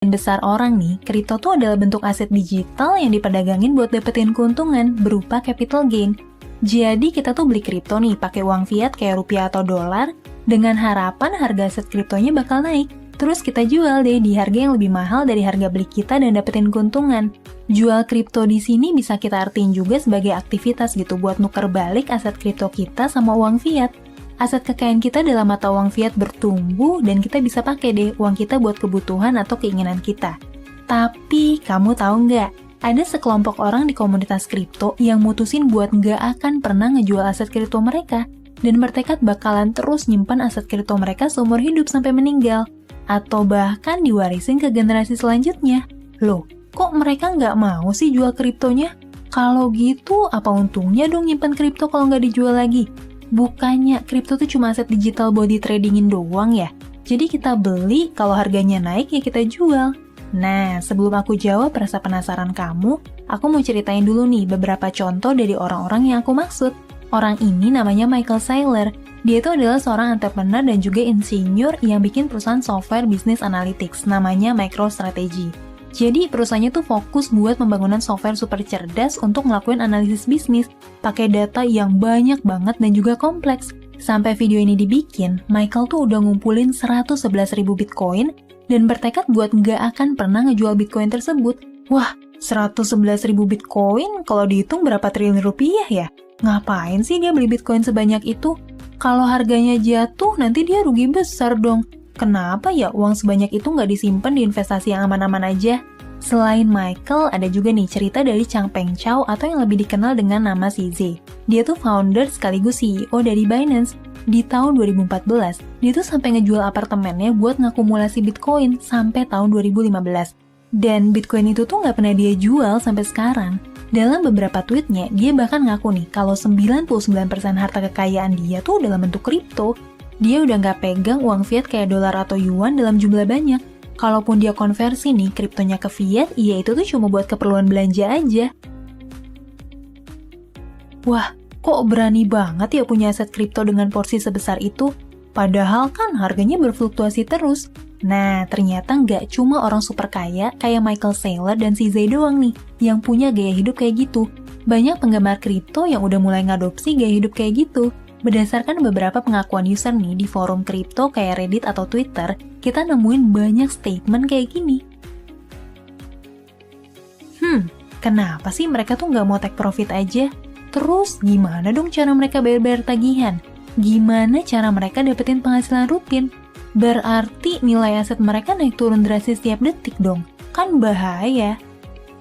Besar orang nih, kripto tuh adalah bentuk aset digital yang diperdagangin buat dapetin keuntungan berupa capital gain. Jadi kita tuh beli kripto nih pakai uang fiat kayak rupiah atau dolar dengan harapan harga aset kriptonya bakal naik. Terus kita jual deh di harga yang lebih mahal dari harga beli kita dan dapetin keuntungan. Jual kripto di sini bisa kita artiin juga sebagai aktivitas gitu buat nuker balik aset kripto kita sama uang fiat. Aset kekayaan kita dalam mata uang fiat bertumbuh dan kita bisa pakai deh uang kita buat kebutuhan atau keinginan kita. Tapi kamu tahu nggak? Ada sekelompok orang di komunitas kripto yang mutusin buat nggak akan pernah ngejual aset kripto mereka dan bertekad bakalan terus nyimpan aset kripto mereka seumur hidup sampai meninggal atau bahkan diwarisin ke generasi selanjutnya. Loh, kok mereka nggak mau sih jual kriptonya? Kalau gitu, apa untungnya dong nyimpan kripto kalau nggak dijual lagi? Bukannya kripto tuh cuma aset digital buat di tradingin doang ya? Jadi kita beli, kalau harganya naik ya kita jual. Nah, sebelum aku jawab rasa penasaran kamu, aku mau ceritain dulu nih beberapa contoh dari orang-orang yang aku maksud. Orang ini namanya Michael Saylor. Dia itu adalah seorang entrepreneur dan juga insinyur yang bikin perusahaan software business analytics namanya MicroStrategy. Jadi perusahaannya tuh fokus buat pembangunan software super cerdas untuk ngelakuin analisis bisnis, pakai data yang banyak banget dan juga kompleks. Sampai video ini dibikin, Michael tuh udah ngumpulin 111.000 Bitcoin dan bertekad buat nggak akan pernah ngejual Bitcoin tersebut. Wah, 111.000 Bitcoin kalau dihitung berapa triliun rupiah ya? Ngapain sih dia beli Bitcoin sebanyak itu? Kalau harganya jatuh, nanti dia rugi besar dong. Kenapa ya uang sebanyak itu nggak disimpan di investasi yang aman-aman aja? Selain Michael, ada juga nih cerita dari Changpeng Zhao atau yang lebih dikenal dengan nama CZ. Dia tuh founder sekaligus CEO dari Binance. Di tahun 2014, dia tuh sampai ngejual apartemennya buat ngakumulasi Bitcoin sampai tahun 2015. Dan Bitcoin itu tuh nggak pernah dia jual sampai sekarang. Dalam beberapa tweetnya, dia bahkan ngaku nih kalau 99% harta kekayaan dia tuh dalam bentuk kripto. Dia udah nggak pegang uang fiat kayak dolar atau yuan dalam jumlah banyak. Kalaupun dia konversi nih kriptonya ke fiat, ya itu tuh cuma buat keperluan belanja aja. Wah, kok berani banget ya punya aset kripto dengan porsi sebesar itu? Padahal kan harganya berfluktuasi terus. Nah, ternyata nggak cuma orang super kaya kayak Michael Saylor dan CZ doang nih yang punya gaya hidup kayak gitu. Banyak penggemar kripto yang udah mulai ngadopsi gaya hidup kayak gitu. Berdasarkan beberapa pengakuan user nih di forum kripto kayak Reddit atau Twitter, kita nemuin banyak statement kayak gini. Kenapa sih mereka tuh nggak mau take profit aja? Terus gimana dong cara mereka bayar-bayar tagihan? Gimana cara mereka dapetin penghasilan rutin? Berarti nilai aset mereka naik turun drastis setiap detik dong. Kan bahaya.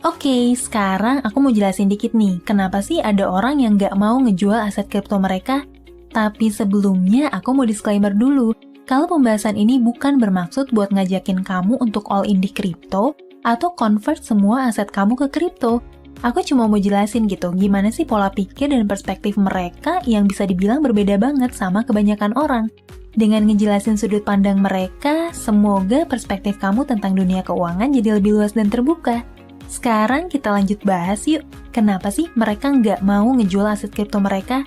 Oke, sekarang aku mau jelasin dikit nih, kenapa sih ada orang yang nggak mau ngejual aset kripto mereka? Tapi sebelumnya aku mau disclaimer dulu, kalau pembahasan ini bukan bermaksud buat ngajakin kamu untuk all in di kripto atau convert semua aset kamu ke kripto. Aku cuma mau jelasin gitu, gimana sih pola pikir dan perspektif mereka yang bisa dibilang berbeda banget sama kebanyakan orang. Dengan ngejelasin sudut pandang mereka, semoga perspektif kamu tentang dunia keuangan jadi lebih luas dan terbuka. Sekarang kita lanjut bahas yuk, kenapa sih mereka nggak mau ngejual aset kripto mereka?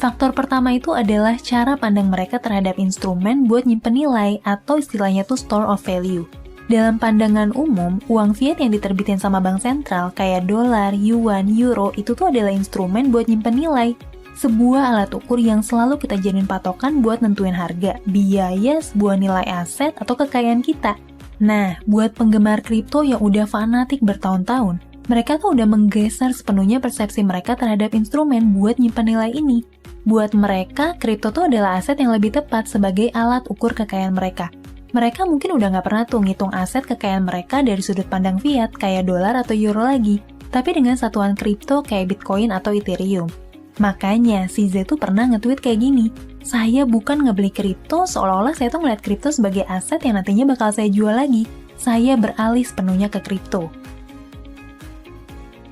Faktor pertama itu adalah cara pandang mereka terhadap instrumen buat nyimpen nilai atau istilahnya tuh store of value. Dalam pandangan umum, uang fiat yang diterbitin sama bank sentral kayak dolar, yuan, euro itu tuh adalah instrumen buat nyimpen nilai. Sebuah alat ukur yang selalu kita jadiin patokan buat nentuin harga, biaya, sebuah nilai aset atau kekayaan kita. Nah, buat penggemar kripto yang udah fanatik bertahun-tahun, mereka tuh udah menggeser sepenuhnya persepsi mereka terhadap instrumen buat nyimpan nilai ini. Buat mereka, kripto tuh adalah aset yang lebih tepat sebagai alat ukur kekayaan mereka. Mereka mungkin udah nggak pernah tuh ngitung aset kekayaan mereka dari sudut pandang fiat kayak dolar atau euro lagi, tapi dengan satuan kripto kayak Bitcoin atau Ethereum. Makanya, si Z tuh pernah nge-tweet kayak gini, saya bukan ngebeli kripto seolah-olah saya tuh ngeliat kripto sebagai aset yang nantinya bakal saya jual lagi. Saya beralih sepenuhnya ke kripto.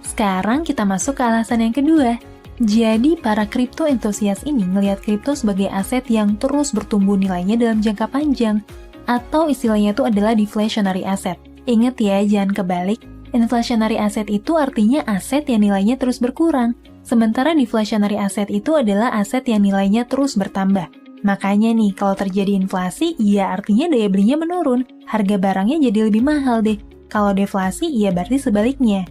Sekarang kita masuk ke alasan yang kedua. Jadi, para kripto entusias ini ngelihat kripto sebagai aset yang terus bertumbuh nilainya dalam jangka panjang, atau istilahnya itu adalah deflationary asset. Ingat ya, jangan kebalik. Inflationary asset itu artinya aset yang nilainya terus berkurang, sementara deflationary asset itu adalah aset yang nilainya terus bertambah. Makanya nih, kalau terjadi inflasi, ya artinya daya belinya menurun, harga barangnya jadi lebih mahal deh. Kalau deflasi, ya berarti sebaliknya.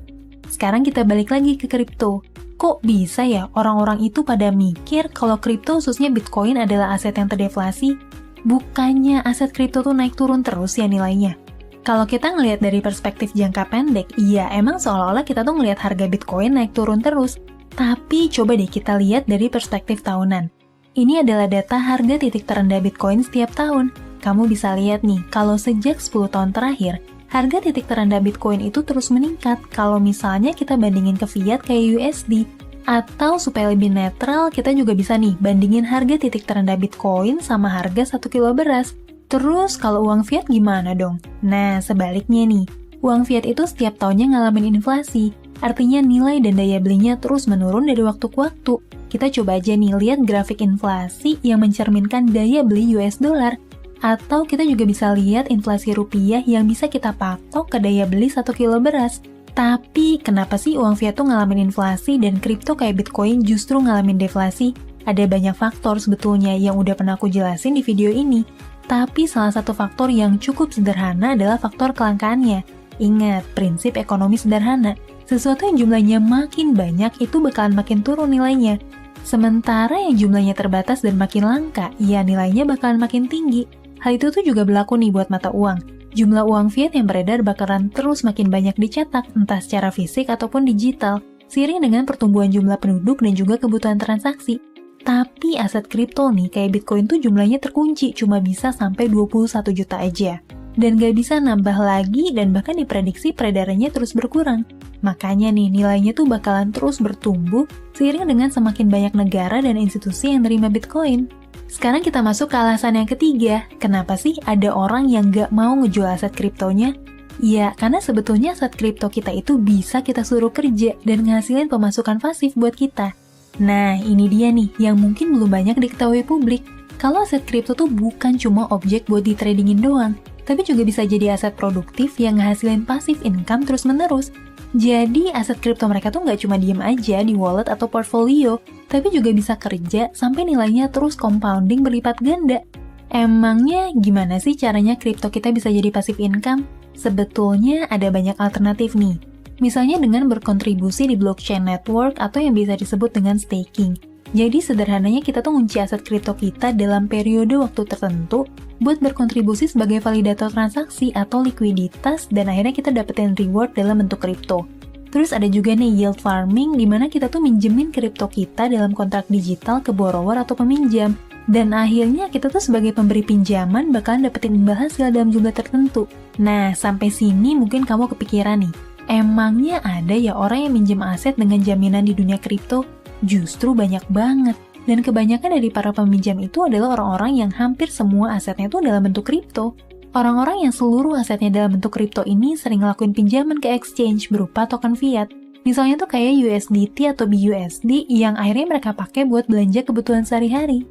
Sekarang kita balik lagi ke kripto. Kok bisa ya orang-orang itu pada mikir kalau kripto khususnya Bitcoin adalah aset yang terdeflasi? Bukannya aset kripto tuh naik turun terus ya nilainya? Kalau kita ngelihat dari perspektif jangka pendek, iya emang seolah-olah kita tuh ngelihat harga Bitcoin naik turun terus. Tapi coba deh kita lihat dari perspektif tahunan. Ini adalah data harga titik terendah Bitcoin setiap tahun. Kamu bisa lihat nih, kalau sejak 10 tahun terakhir, harga titik terendah Bitcoin itu terus meningkat kalau misalnya kita bandingin ke fiat kayak USD. Atau supaya lebih netral, kita juga bisa nih bandingin harga titik terendah Bitcoin sama harga 1 kilo beras. Terus kalau uang fiat gimana dong? Nah, sebaliknya nih, uang fiat itu setiap tahunnya ngalamin inflasi. Artinya nilai dan daya belinya terus menurun dari waktu ke waktu. Kita coba aja nih lihat grafik inflasi yang mencerminkan daya beli US dollar. Atau kita juga bisa lihat inflasi rupiah yang bisa kita patok ke daya beli 1 kilo beras. Tapi kenapa sih uang fiat tuh ngalamin inflasi dan kripto kayak Bitcoin justru ngalamin deflasi? Ada banyak faktor sebetulnya yang udah pernah aku jelasin di video ini. Tapi salah satu faktor yang cukup sederhana adalah faktor kelangkaannya. Ingat, prinsip ekonomi sederhana. Sesuatu yang jumlahnya makin banyak itu bakalan makin turun nilainya. Sementara yang jumlahnya terbatas dan makin langka, ya nilainya bakalan makin tinggi. Hal itu tuh juga berlaku nih buat mata uang. Jumlah uang fiat yang beredar bakalan terus makin banyak dicetak, entah secara fisik ataupun digital, seiring dengan pertumbuhan jumlah penduduk dan juga kebutuhan transaksi. Tapi aset kripto nih, kayak Bitcoin tuh jumlahnya terkunci, cuma bisa sampai 21 juta aja. Dan gak bisa nambah lagi dan bahkan diprediksi peredarannya terus berkurang. Makanya nih, nilainya tuh bakalan terus bertumbuh seiring dengan semakin banyak negara dan institusi yang nerima Bitcoin. Sekarang kita masuk ke alasan yang ketiga. Kenapa sih ada orang yang gak mau ngejual aset kriptonya? Ya, karena sebetulnya aset kripto kita itu bisa kita suruh kerja dan ngasilin pemasukan pasif buat kita. Nah, ini dia nih yang mungkin belum banyak diketahui publik. Kalau aset kripto tuh bukan cuma objek buat di tradingin doang, tapi juga bisa jadi aset produktif yang ngehasilin pasif income terus-menerus. Jadi, aset kripto mereka tuh nggak cuma diem aja di wallet atau portfolio, tapi juga bisa kerja sampai nilainya terus compounding berlipat ganda. Emangnya gimana sih caranya kripto kita bisa jadi pasif income? Sebetulnya ada banyak alternatif nih. Misalnya dengan berkontribusi di blockchain network atau yang bisa disebut dengan staking. Jadi sederhananya kita tuh ngunci aset kripto kita dalam periode waktu tertentu buat berkontribusi sebagai validator transaksi atau likuiditas dan akhirnya kita dapetin reward dalam bentuk kripto. Terus ada juga nih yield farming di mana kita tuh minjemin kripto kita dalam kontrak digital ke borrower atau peminjam. Dan akhirnya kita tuh sebagai pemberi pinjaman bakalan dapetin imbal hasil dalam jumlah tertentu. Nah, sampai sini mungkin kamu kepikiran nih, emangnya ada ya orang yang minjem aset dengan jaminan di dunia kripto? Justru banyak banget. Dan kebanyakan dari para peminjam itu adalah orang-orang yang hampir semua asetnya itu dalam bentuk kripto. Orang-orang yang seluruh asetnya dalam bentuk kripto ini sering ngelakuin pinjaman ke exchange berupa token fiat. Misalnya tuh kayak USDT atau BUSD yang akhirnya mereka pakai buat belanja kebutuhan sehari-hari.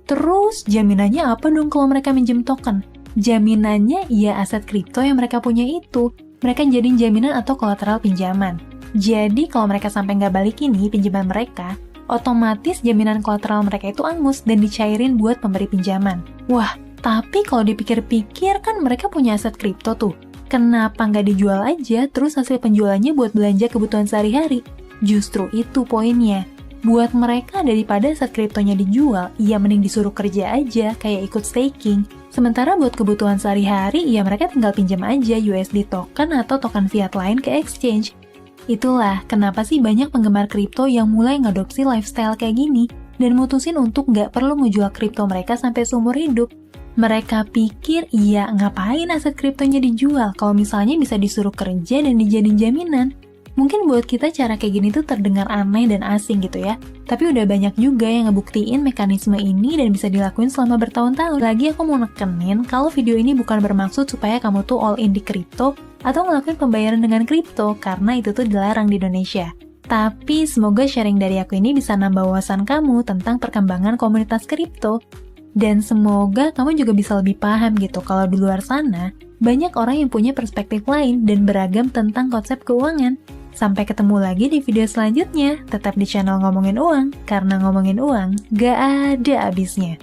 Terus jaminannya apa dong kalau mereka minjem token? Jaminannya ya aset kripto yang mereka punya itu. Mereka jadiin jaminan atau kolateral pinjaman. Jadi kalau mereka sampai nggak balikin nih pinjaman mereka, otomatis jaminan kolateral mereka itu angus dan dicairin buat pemberi pinjaman. Wah, tapi kalau dipikir-pikir kan mereka punya aset kripto tuh. Kenapa nggak dijual aja terus hasil penjualannya buat belanja kebutuhan sehari-hari? Justru itu poinnya. Buat mereka daripada aset kriptonya dijual, ya mending disuruh kerja aja kayak ikut staking. Sementara buat kebutuhan sehari-hari, ya mereka tinggal pinjam aja USD token atau token fiat lain ke exchange. Itulah kenapa sih banyak penggemar kripto yang mulai ngadopsi lifestyle kayak gini dan mutusin untuk nggak perlu ngejual kripto mereka sampai seumur hidup. Mereka pikir, iya ngapain aset kriptonya dijual kalau misalnya bisa disuruh kerja dan dijadiin jaminan. Mungkin buat kita cara kayak gini tuh terdengar aneh dan asing gitu ya. Tapi udah banyak juga yang ngebuktiin mekanisme ini dan bisa dilakuin selama bertahun-tahun. Lagi aku mau nekenin kalau video ini bukan bermaksud supaya kamu tuh all in di kripto atau ngelakuin pembayaran dengan kripto karena itu tuh dilarang di Indonesia. Tapi semoga sharing dari aku ini bisa nambah wawasan kamu tentang perkembangan komunitas kripto. Dan semoga kamu juga bisa lebih paham gitu kalau di luar sana banyak orang yang punya perspektif lain dan beragam tentang konsep keuangan. Sampai ketemu lagi di video selanjutnya. Tetap di channel Ngomongin Uang, karena ngomongin uang gak ada habisnya.